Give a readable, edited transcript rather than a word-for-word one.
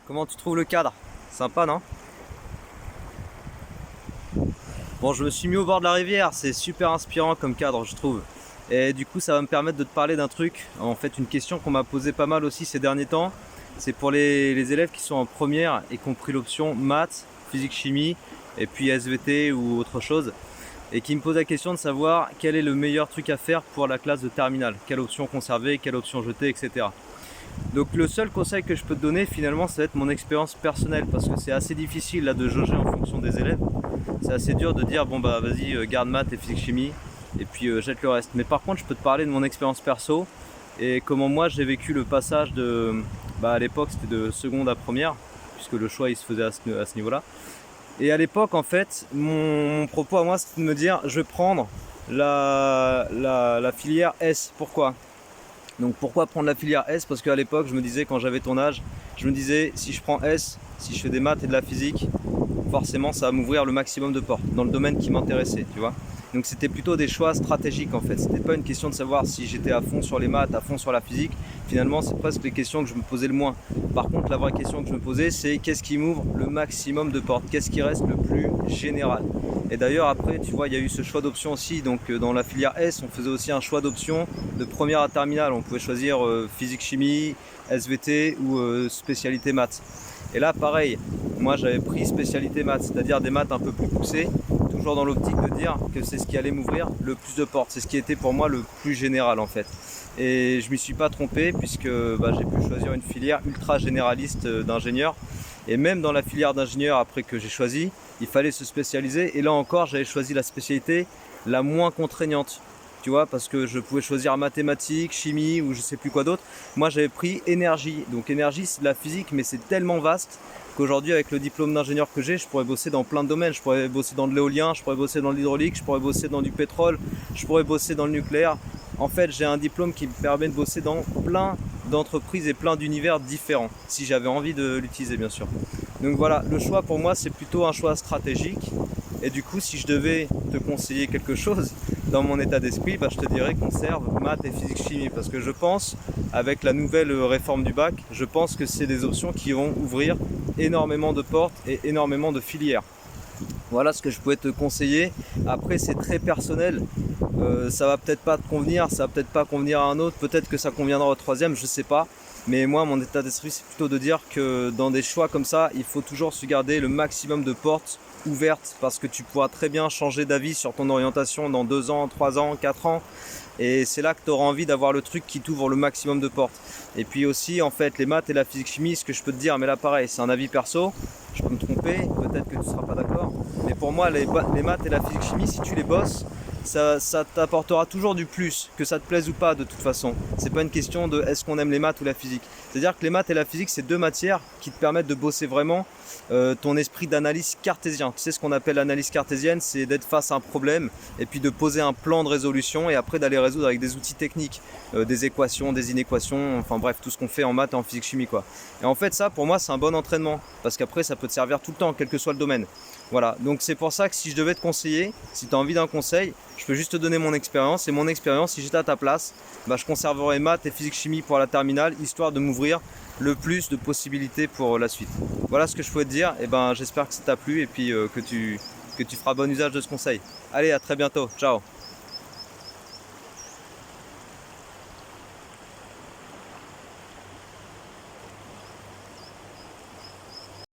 Comment tu trouves le cadre? Sympa, non? Bon, je me suis mis au bord de la rivière, c'est super inspirant comme cadre, je trouve. Et du coup, ça va me permettre de te parler d'un truc, en fait, une question qu'on m'a posée pas mal aussi ces derniers temps. C'est pour les élèves qui sont en première et qui ont pris l'option maths, physique, chimie, et puis SVT ou autre chose, et qui me posent la question de savoir quel est le meilleur truc à faire pour la classe de terminale. Quelle option conserver, quelle option jeter, etc. Donc le seul conseil que je peux te donner finalement, ça va être mon expérience personnelle, parce que c'est assez difficile là de jauger en fonction des élèves. C'est assez dur de dire bon bah vas-y garde maths et physique chimie et puis jette le reste. Mais par contre je peux te parler de mon expérience perso et comment moi j'ai vécu le passage de à l'époque c'était de seconde à première, puisque le choix il se faisait à ce niveau-là. Et à l'époque en fait mon propos à moi c'était de me dire je vais prendre la filière S. Pourquoi? Donc pourquoi prendre la filière S? Parce qu'à l'époque je me disais, quand j'avais ton âge, je me disais si je prends S, si je fais des maths et de la physique, forcément ça va m'ouvrir le maximum de portes dans le domaine qui m'intéressait, tu vois. Donc c'était plutôt des choix stratégiques en fait. C'était pas une question de savoir si j'étais à fond sur les maths, à fond sur la physique. Finalement c'est presque les questions que je me posais le moins. Par contre la vraie question que je me posais c'est qu'est-ce qui m'ouvre le maximum de portes? Qu'est-ce qui reste le plus général? Et d'ailleurs après tu vois il y a eu ce choix d'option aussi. Donc dans la filière S on faisait aussi un choix d'option de première à terminale. On pouvait choisir physique chimie, SVT ou spécialité maths. Et là pareil, moi j'avais pris spécialité maths, c'est-à-dire des maths un peu plus poussées, toujours dans l'optique de dire que c'est ce qui allait m'ouvrir le plus de portes, c'est ce qui était pour moi le plus général en fait. Et je m'y suis pas trompé, puisque j'ai pu choisir une filière ultra généraliste d'ingénieur. Et même dans la filière d'ingénieur après que j'ai choisi, il fallait se spécialiser. Et là encore j'avais choisi la spécialité la moins contraignante. Tu vois, parce que je pouvais choisir mathématiques, chimie ou je sais plus quoi d'autre. Moi j'avais pris énergie. Donc énergie c'est de la physique, mais c'est tellement vaste qu'aujourd'hui avec le diplôme d'ingénieur que j'ai, je pourrais bosser dans plein de domaines. Je pourrais bosser dans de l'éolien, je pourrais bosser dans l'hydraulique, je pourrais bosser dans du pétrole, je pourrais bosser dans le nucléaire. En fait j'ai un diplôme qui me permet de bosser dans plein d'entreprises et plein d'univers différents, si j'avais envie de l'utiliser bien sûr. Donc voilà, le choix pour moi c'est plutôt un choix stratégique. Et du coup si je devais te conseiller quelque chose dans mon état d'esprit, je te dirais conserve maths et physique chimie, parce que je pense, avec la nouvelle réforme du bac, je pense que c'est des options qui vont ouvrir énormément de portes et énormément de filières. Voilà ce que je pouvais te conseiller. Après c'est très personnel, ça va peut-être pas te convenir, ça va peut-être pas convenir à un autre, peut-être que ça conviendra au troisième, je sais pas. Mais moi mon état d'esprit c'est plutôt de dire que dans des choix comme ça, il faut toujours se garder le maximum de portes ouvertes, parce que tu pourras très bien changer d'avis sur ton orientation dans 2 ans, 3 ans, 4 ans. Et c'est là que tu auras envie d'avoir le truc qui t'ouvre le maximum de portes. Et puis aussi en fait les maths et la physique chimie, ce que je peux te dire, mais là pareil c'est un avis perso, je peux me tromper, peut-être que tu ne seras pas d'accord, mais pour moi les maths et la physique chimie, si tu les bosses, ça t'apportera toujours du plus, que ça te plaise ou pas de toute façon. C'est pas une question de est-ce qu'on aime les maths ou la physique. C'est-à-dire que les maths et la physique c'est deux matières qui te permettent de bosser vraiment ton esprit d'analyse cartésien. Tu sais ce qu'on appelle l'analyse cartésienne, c'est d'être face à un problème et puis de poser un plan de résolution et après d'aller résoudre avec des outils techniques, des équations, des inéquations, enfin bref tout ce qu'on fait en maths et en physique chimie quoi. Et en fait ça pour moi c'est un bon entraînement, parce qu'après ça peut te servir tout le temps quel que soit le domaine. Voilà, donc c'est pour ça que si je devais te conseiller, si tu as envie d'un conseil, je peux juste te donner mon expérience. Et mon expérience, si j'étais à ta place, je conserverais maths et physique chimie pour la terminale, histoire de m'ouvrir le plus de possibilités pour la suite. Voilà ce que je pouvais te dire. Et j'espère que ça t'a plu et puis que tu feras bon usage de ce conseil. Allez, à très bientôt. Ciao.